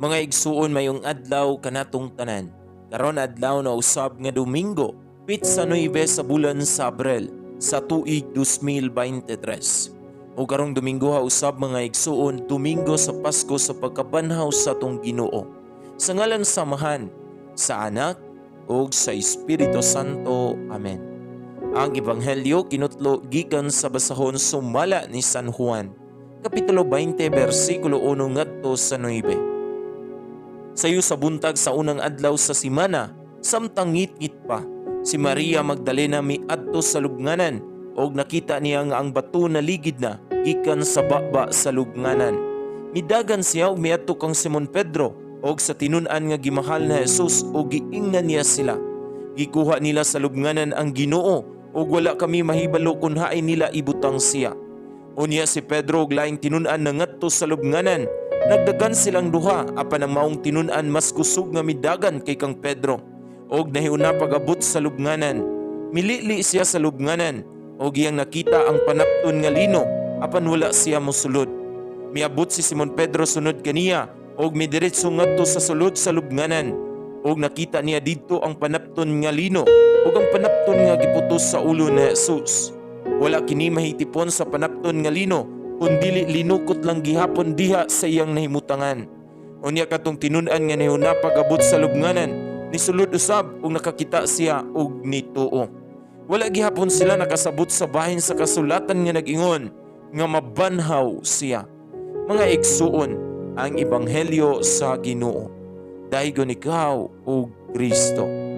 Mga igsuon mayong adlaw kanatong tanan. Karon adlaw na usab nga Domingo, pitsa 9 sa bulan sa Abril sa tuig 2023. O karong Domingo ha usab mga igsuon, Domingo sa Pasko sa pagkabanhaw sa atong Ginoo. Sa ngalan samahan sa Anak ug sa Espiritu Santo. Amen. Ang ebanghelyo kinutlo gikan sa basahon sumala ni San Juan, kapitulo 20 bersikulo 1 ngadto sa 9. Sayo sa buntag sa unang adlaw sa simana, samtang ngit-ngit pa, si Maria Magdalena miadto sa lubnganan og nakita niya nga ang bato na ligid na gikan sa baba sa lubnganan. Midagan siya og miadto kang Simon Pedro og sa tinun-an nga gimahal na Jesus og giingnan niya sila. Gikuha nila sa lubnganan ang Ginoo og wala kami mahibalo kung hain nila ibutang siya. Unya si Pedro og laing tinun-an na ngadto sa lubnganan. Nagdagan silang duha apan ang maong tinun-an mas kusog nga midagan kay kang Pedro og nahiuna pagabot sa lubnganan. Milili siya sa lubnganan og iyang nakita ang panapton nga lino apan wala siya mosulod. Miabot si Simon Pedro sunod kaniya og midiretso ngadto sa sulod sa lubnganan og nakita niya didto ang panapton nga lino ug ang panapton nga giputos sa ulo ni Jesus. Wala kini mahitipon sa panapton nga lino kundili linukot lang gihapon diha sa iyang nahimutangan. Unya katong tinun-an nga nahuna pagabot sa lubnganan, nisulod usab ug nakakita siya og nituo. Wala gihapon sila nakasabot sa bahin sa kasulatan nga nag-ingon nga mabanhaw siya. Mga igsuon, ang ebanghelyo sa Ginoo. Daygon ikaw o Kristo.